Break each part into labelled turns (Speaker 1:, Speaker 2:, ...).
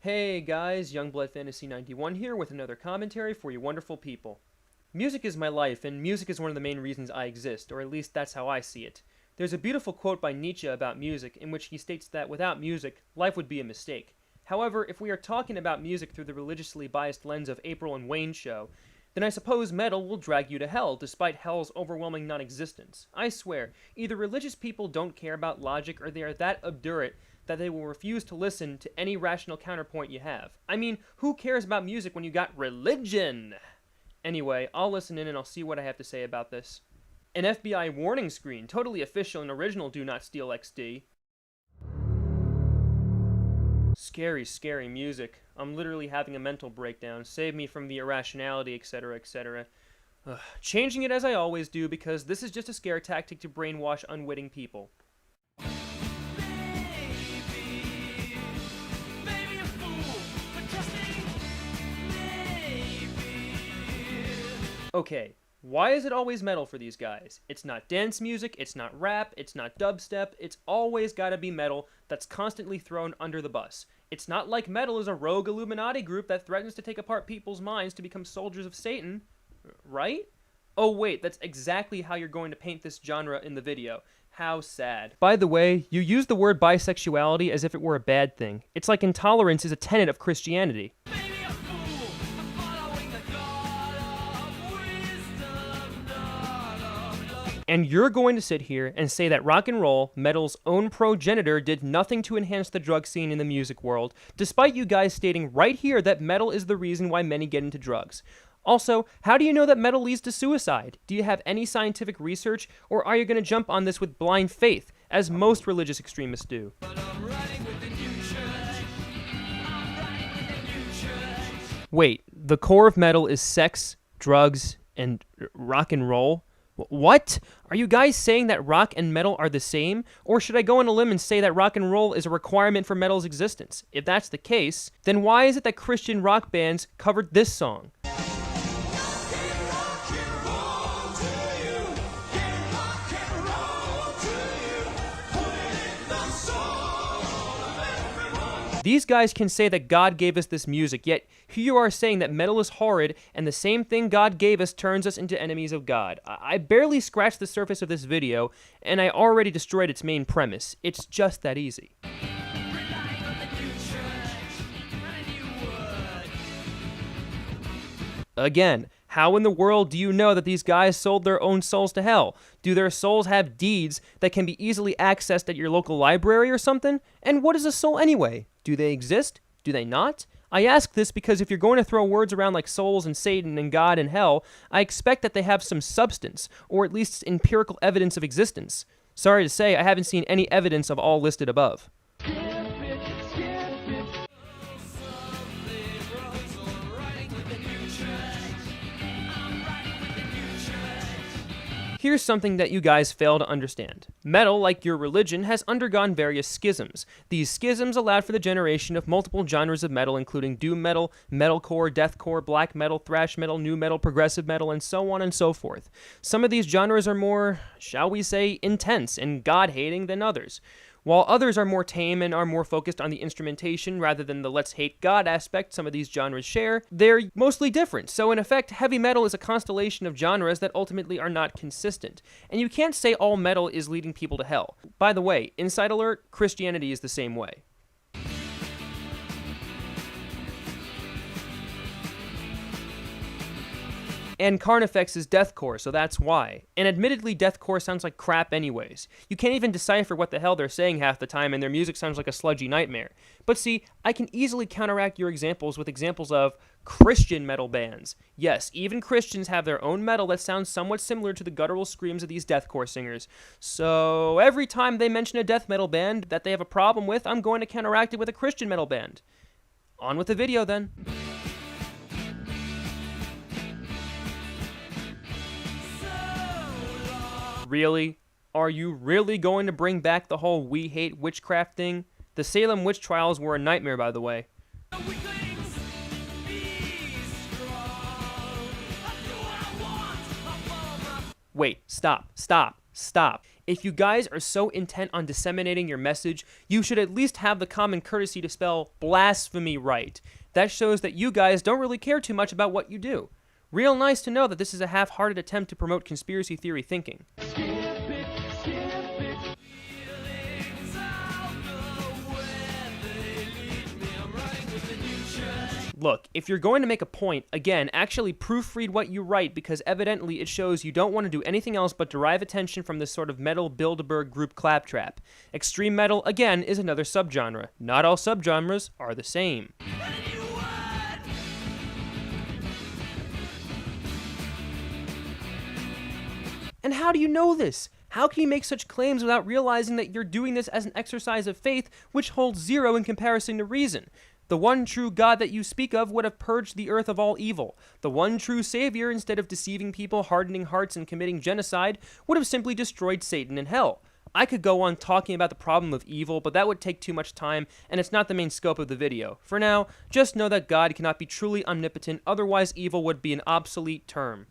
Speaker 1: Hey guys, Youngblood Fantasy 91 here with another commentary for you wonderful people. Music is my life, and music is one of the main reasons I exist, or at least that's how I see it. There's a beautiful quote by Nietzsche about music, in which he states that without music, life would be a mistake. However, if we are talking about music through the religiously biased lens of April and Wayne's show, then I suppose metal will drag you to hell, despite hell's overwhelming non-existence. I swear, either religious people don't care about logic, or they are that obdurate that they will refuse to listen to any rational counterpoint you have. I mean, who cares about music when you got religion? Anyway, I'll listen in and I'll see what I have to say about this. An FBI warning screen, totally official and original Do Not Steal XD. Scary, scary music. I'm literally having a mental breakdown. Save me from the irrationality, etc., etc. Changing it as I always do, because this is just a scare tactic to brainwash unwitting people. Okay, why is it always metal for these guys? It's not dance music, it's not rap, it's not dubstep, it's always gotta be metal that's constantly thrown under the bus. It's not like metal is a rogue Illuminati group that threatens to take apart people's minds to become soldiers of Satan, right? Oh wait, that's exactly how you're going to paint this genre in the video. How sad. By the way, you use the word bisexuality as if it were a bad thing. It's like intolerance is a tenet of Christianity. And you're going to sit here and say that rock and roll, metal's own progenitor, did nothing to enhance the drug scene in the music world, despite you guys stating right here that metal is the reason why many get into drugs. Also, how do you know that metal leads to suicide? Do you have any scientific research, or are you going to jump on this with blind faith, as most religious extremists do? Wait, the core of metal is sex, drugs, and rock and roll? What? Are you guys saying that rock and metal are the same? Or should I go on a limb and say that rock and roll is a requirement for metal's existence? If that's the case, then why is it that Christian rock bands covered this song? These guys can say that God gave us this music, yet here you are saying that metal is horrid, and the same thing God gave us turns us into enemies of God. I barely scratched the surface of this video, and I already destroyed its main premise. It's just that easy. Again, how in the world do you know that these guys sold their own souls to hell? Do their souls have deeds that can be easily accessed at your local library or something? And what is a soul anyway? Do they exist? Do they not? I ask this because if you're going to throw words around like souls and Satan and God and hell, I expect that they have some substance, or at least empirical evidence of existence. Sorry to say, I haven't seen any evidence of all listed above. Here's something that you guys fail to understand. Metal, like your religion, has undergone various schisms. These schisms allowed for the generation of multiple genres of metal, including doom metal, metalcore, deathcore, black metal, thrash metal, nu metal, progressive metal, and so on and so forth. Some of these genres are more, shall we say, intense and God-hating than others, while others are more tame and are more focused on the instrumentation rather than the let's hate God aspect some of these genres share. They're mostly different, so in effect, heavy metal is a constellation of genres that ultimately are not consistent. And you can't say all metal is leading people to hell. By the way, inside alert, Christianity is the same way. And Carnifex is deathcore, so that's why. And admittedly, deathcore sounds like crap anyways. You can't even decipher what the hell they're saying half the time, and their music sounds like a sludgy nightmare. But see, I can easily counteract your examples with examples of Christian metal bands. Yes, even Christians have their own metal that sounds somewhat similar to the guttural screams of these deathcore singers. So every time they mention a death metal band that they have a problem with, I'm going to counteract it with a Christian metal band. On with the video then. Really? Are you really going to bring back the whole we hate witchcraft thing? The Salem witch trials were a nightmare, by the way. Wait, stop. If you guys are so intent on disseminating your message, you should at least have the common courtesy to spell blasphemy right. That shows that you guys don't really care too much about what you do. Real nice to know that this is a half-hearted attempt to promote conspiracy theory thinking. Look, if you're going to make a point, again, actually proofread what you write, because evidently it shows you don't want to do anything else but derive attention from this sort of metal Bilderberg group claptrap. Extreme metal, again, is another subgenre. Not all subgenres are the same. And how do you know this? How can you make such claims without realizing that you're doing this as an exercise of faith, which holds zero in comparison to reason? The one true God that you speak of would have purged the earth of all evil. The one true Savior, instead of deceiving people, hardening hearts, and committing genocide, would have simply destroyed Satan in hell. I could go on talking about the problem of evil, but that would take too much time, and it's not the main scope of the video. For now, just know that God cannot be truly omnipotent, otherwise evil would be an obsolete term.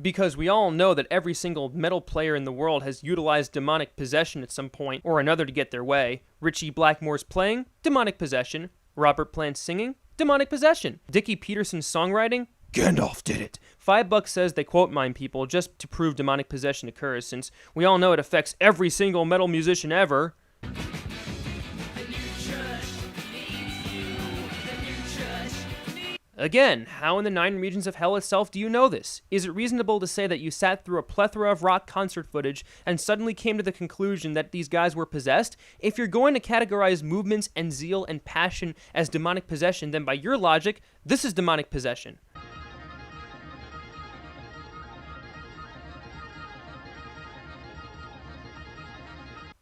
Speaker 1: Because we all know that every single metal player in the world has utilized demonic possession at some point or another to get their way. Richie Blackmore's playing, demonic possession. Robert Plant's singing, demonic possession. Dickie Peterson's songwriting, Gandalf did it. $5 says they quote mine people just to prove demonic possession occurs, since we all know it affects every single metal musician ever. Again, how in the 9 regions of hell itself do you know this? Is it reasonable to say that you sat through a plethora of rock concert footage and suddenly came to the conclusion that these guys were possessed? If you're going to categorize movements and zeal and passion as demonic possession, then by your logic, this is demonic possession.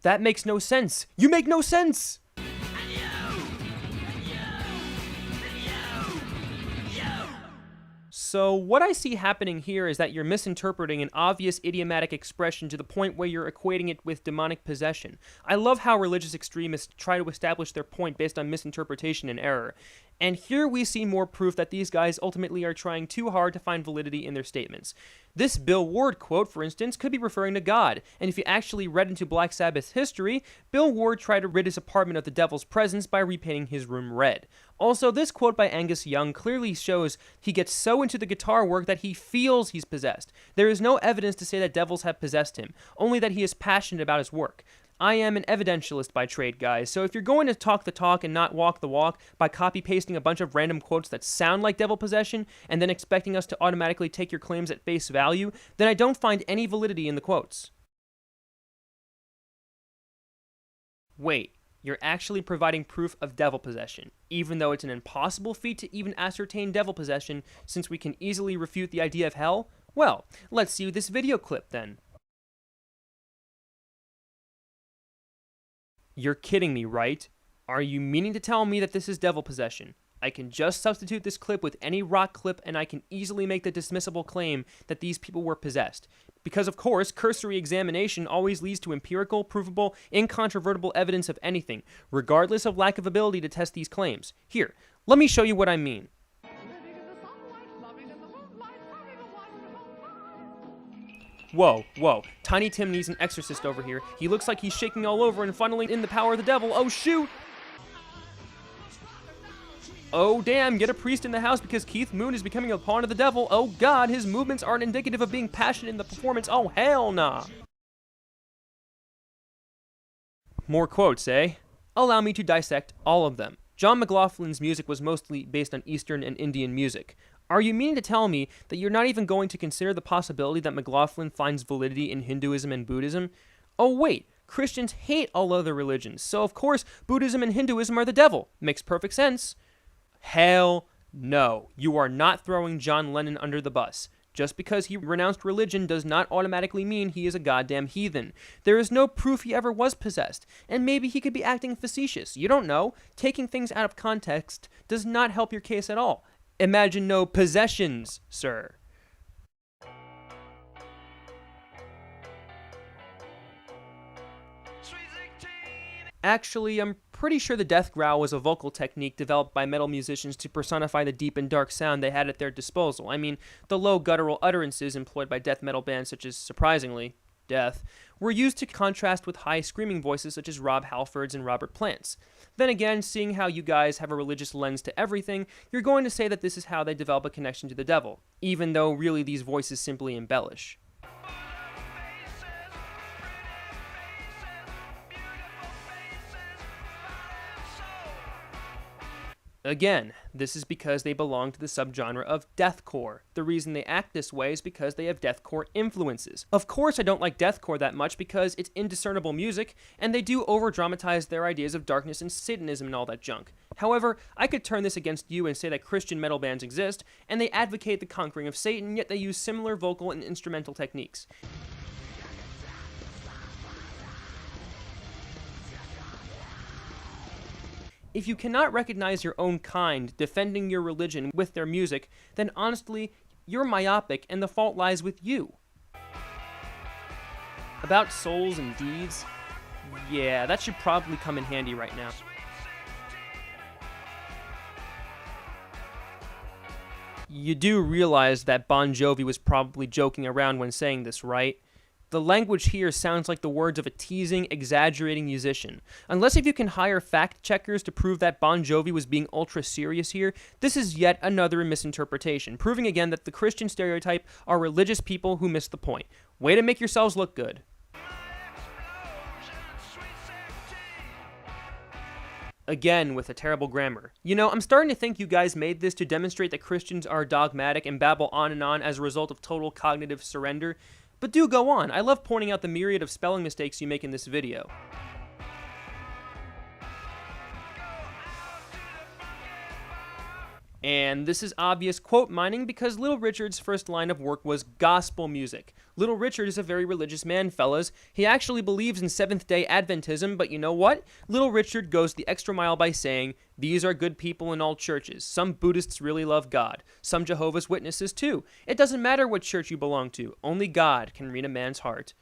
Speaker 1: That makes no sense. You make no sense! So what I see happening here is that you're misinterpreting an obvious idiomatic expression to the point where you're equating it with demonic possession. I love how religious extremists try to establish their point based on misinterpretation and error. And here we see more proof that these guys ultimately are trying too hard to find validity in their statements. This Bill Ward quote, for instance, could be referring to God, and if you actually read into Black Sabbath's history, Bill Ward tried to rid his apartment of the devil's presence by repainting his room red. Also, this quote by Angus Young clearly shows he gets so into the guitar work that he feels he's possessed. There is no evidence to say that devils have possessed him, only that he is passionate about his work. I am an evidentialist by trade, guys, so if you're going to talk the talk and not walk the walk by copy-pasting a bunch of random quotes that sound like devil possession and then expecting us to automatically take your claims at face value, then I don't find any validity in the quotes. Wait, you're actually providing proof of devil possession, even though it's an impossible feat to even ascertain devil possession since we can easily refute the idea of hell? Well, let's see this video clip then. You're kidding me, right? Are you meaning to tell me that this is devil possession? I can just substitute this clip with any rock clip and I can easily make the dismissible claim that these people were possessed. Because of course, cursory examination always leads to empirical, provable, incontrovertible evidence of anything, regardless of lack of ability to test these claims. Here, let me show you what I mean. Whoa, whoa, Tiny Tim needs an exorcist over here. He looks like he's shaking all over and funneling in the power of the devil. Oh, shoot! Oh, damn, get a priest in the house because Keith Moon is becoming a pawn of the devil. Oh, God, his movements aren't indicative of being passionate in the performance. Oh, hell nah. More quotes, eh? Allow me to dissect all of them. John McLaughlin's music was mostly based on Eastern and Indian music. Are you meaning to tell me that you're not even going to consider the possibility that McLaughlin finds validity in Hinduism and Buddhism? Oh wait, Christians hate all other religions, so of course Buddhism and Hinduism are the devil. Makes perfect sense. Hell no, you are not throwing John Lennon under the bus. Just because he renounced religion does not automatically mean he is a goddamn heathen. There is no proof he ever was possessed, and maybe he could be acting facetious. You don't know. Taking things out of context does not help your case at all. Imagine no possessions, sir. Actually, I'm pretty sure the death growl was a vocal technique developed by metal musicians to personify the deep and dark sound they had at their disposal. I mean, the low guttural utterances employed by death metal bands such as, surprisingly, Death, were used to contrast with high screaming voices such as Rob Halford's and Robert Plant's. Then again, seeing how you guys have a religious lens to everything, you're going to say that this is how they develop a connection to the devil, even though really these voices simply embellish. Again, this is because they belong to the subgenre of deathcore. The reason they act this way is because they have deathcore influences. Of course I don't like deathcore that much because it's indiscernible music, and they do over-dramatize their ideas of darkness and Satanism and all that junk. However, I could turn this against you and say that Christian metal bands exist, and they advocate the conquering of Satan, yet they use similar vocal and instrumental techniques. If you cannot recognize your own kind defending your religion with their music, then honestly, you're myopic and the fault lies with you. About souls and deeds, yeah, that should probably come in handy right now. You do realize that Bon Jovi was probably joking around when saying this, right? The language here sounds like the words of a teasing, exaggerating musician. Unless if you can hire fact-checkers to prove that Bon Jovi was being ultra-serious here, this is yet another misinterpretation, proving again that the Christian stereotype are religious people who miss the point. Way to make yourselves look good. Again, with a terrible grammar. You know, I'm starting to think you guys made this to demonstrate that Christians are dogmatic and babble on and on as a result of total cognitive surrender. But do go on. I love pointing out the myriad of spelling mistakes you make in this video. And this is obvious quote mining because Little Richard's first line of work was gospel music. Little Richard is a very religious man, fellas. He actually believes in Seventh-day Adventism, but you know what? Little Richard goes the extra mile by saying, these are good people in all churches. Some Buddhists really love God. Some Jehovah's Witnesses too. It doesn't matter what church you belong to. Only God can read a man's heart.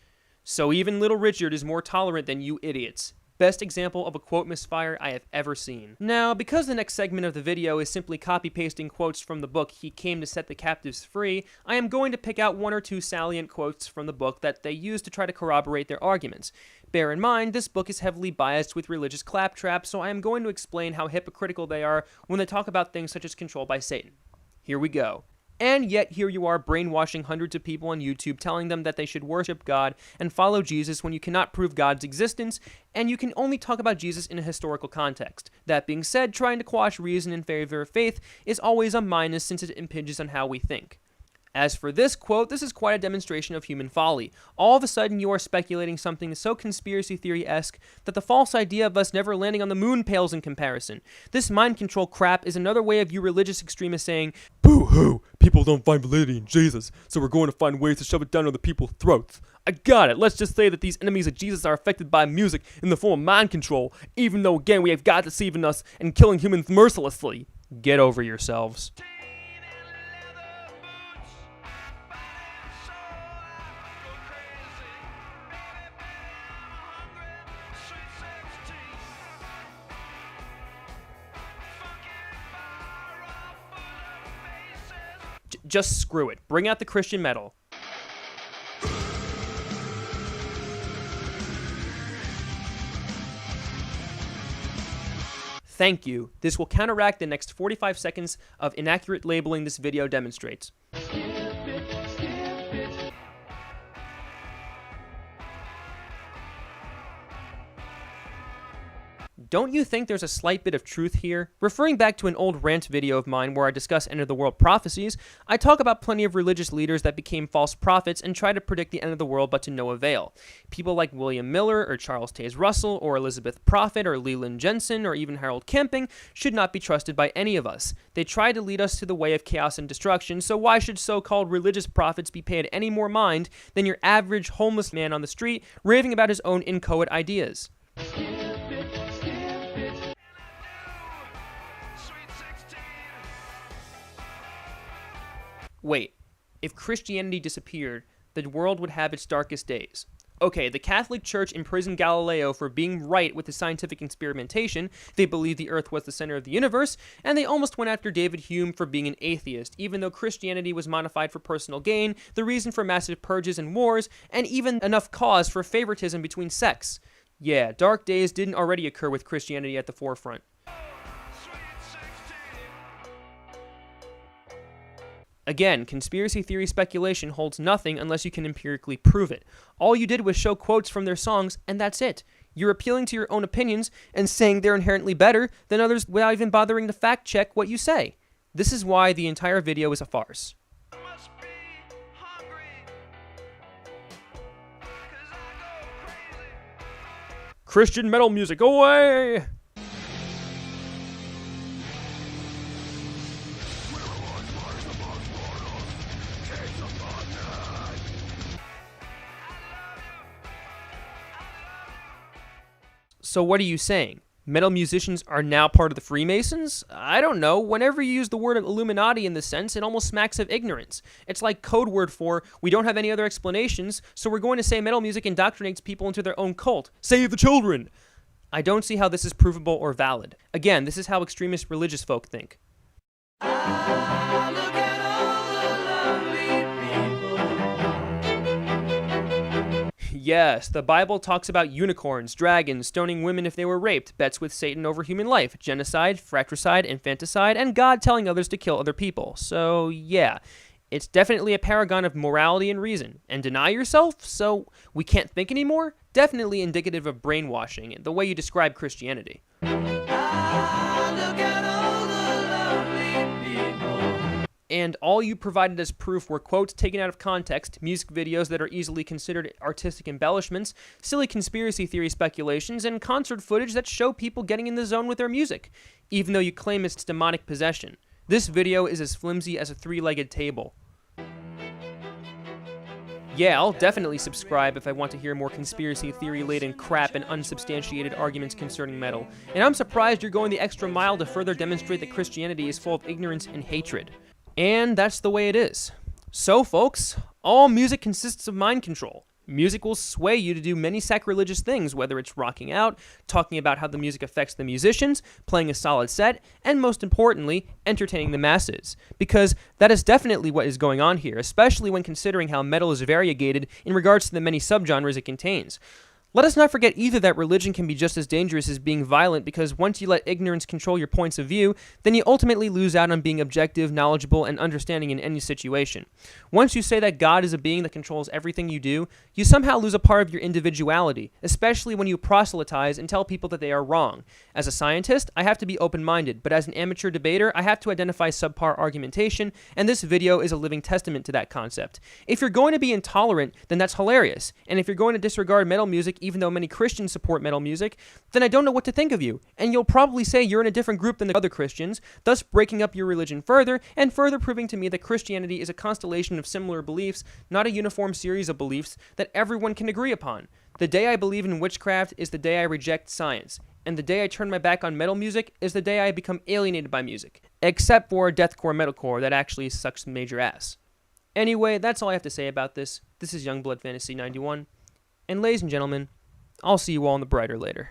Speaker 1: So even Little Richard is more tolerant than you idiots. Best example of a quote misfire I have ever seen. Now, because the next segment of the video is simply copy-pasting quotes from the book He Came to Set the Captives Free, I am going to pick out one or two salient quotes from the book that they use to try to corroborate their arguments. Bear in mind, this book is heavily biased with religious claptrap, so I am going to explain how hypocritical they are when they talk about things such as control by Satan. Here we go. And yet here you are brainwashing hundreds of people on YouTube telling them that they should worship God and follow Jesus when you cannot prove God's existence, and you can only talk about Jesus in a historical context. That being said, trying to quash reason in favor of faith is always a minus since it impinges on how we think. As for this quote, this is quite a demonstration of human folly. All of a sudden, you are speculating something so conspiracy theory-esque that the false idea of us never landing on the moon pales in comparison. This mind control crap is another way of you religious extremists saying, boo-hoo, people don't find validity in Jesus, so we're going to find ways to shove it down other people's throats. I got it. Let's just say that these enemies of Jesus are affected by music in the form of mind control, even though, again, we have God deceiving us and killing humans mercilessly. Get over yourselves. Just screw it. Bring out the Christian metal. Thank you. This will counteract the next 45 seconds of inaccurate labeling this video demonstrates. Don't you think there's a slight bit of truth here? Referring back to an old rant video of mine where I discuss end of the world prophecies, I talk about plenty of religious leaders that became false prophets and try to predict the end of the world but to no avail. People like William Miller or Charles Taze Russell or Elizabeth Prophet or Leland Jensen or even Harold Camping should not be trusted by any of us. They try to lead us to the way of chaos and destruction, so why should so-called religious prophets be paid any more mind than your average homeless man on the street raving about his own inchoate ideas? Wait, if Christianity disappeared, the world would have its darkest days. Okay, the Catholic Church imprisoned Galileo for being right with his scientific experimentation. They believed the Earth was the center of the universe, and they almost went after David Hume for being an atheist, even though Christianity was modified for personal gain, the reason for massive purges and wars, and even enough cause for favoritism between sects. Yeah, dark days didn't already occur with Christianity at the forefront. Again, conspiracy theory speculation holds nothing unless you can empirically prove it. All you did was show quotes from their songs, and that's it. You're appealing to your own opinions and saying they're inherently better than others without even bothering to fact check what you say. This is why the entire video is a farce. Christian metal music away! So what are you saying? Metal musicians are now part of the Freemasons? I don't know. Whenever you use the word Illuminati in this sense, it almost smacks of ignorance. It's like code word for, we don't have any other explanations, so we're going to say metal music indoctrinates people into their own cult. Save the children! I don't see how this is provable or valid. Again, this is how extremist religious folk think. Yes, the Bible talks about unicorns, dragons, stoning women if they were raped, bets with Satan over human life, genocide, fratricide, infanticide, and God telling others to kill other people. So, yeah, it's definitely a paragon of morality and reason. And deny yourself? So we can't think anymore? Definitely indicative of brainwashing, the way you describe Christianity. And all you provided as proof were quotes taken out of context, music videos that are easily considered artistic embellishments, silly conspiracy theory speculations, and concert footage that show people getting in the zone with their music, even though you claim it's demonic possession. This video is as flimsy as a three-legged table. Yeah, I'll definitely subscribe if I want to hear more conspiracy theory-laden crap and unsubstantiated arguments concerning metal. And I'm surprised you're going the extra mile to further demonstrate that Christianity is full of ignorance and hatred. And that's the way it is. So, folks, all music consists of mind control. Music will sway you to do many sacrilegious things, whether it's rocking out, talking about how the music affects the musicians, playing a solid set, and most importantly, entertaining the masses. Because that is definitely what is going on here, especially when considering how metal is variegated in regards to the many subgenres it contains. Let us not forget either that religion can be just as dangerous as being violent, because once you let ignorance control your points of view, then you ultimately lose out on being objective, knowledgeable, and understanding in any situation. Once you say that God is a being that controls everything you do, you somehow lose a part of your individuality, especially when you proselytize and tell people that they are wrong. As a scientist, I have to be open-minded, but as an amateur debater, I have to identify subpar argumentation, and this video is a living testament to that concept. If you're going to be intolerant, then that's hilarious, and if you're going to disregard metal music, even though many Christians support metal music, then I don't know what to think of you, and you'll probably say you're in a different group than the other Christians, thus breaking up your religion further, and further proving to me that Christianity is a constellation of similar beliefs, not a uniform series of beliefs that everyone can agree upon. The day I believe in witchcraft is the day I reject science, and the day I turn my back on metal music is the day I become alienated by music, except for deathcore metalcore that actually sucks major ass. Anyway, that's all I have to say about this. This is Youngblood Fantasy 91. And ladies and gentlemen, I'll see you all in the brighter later.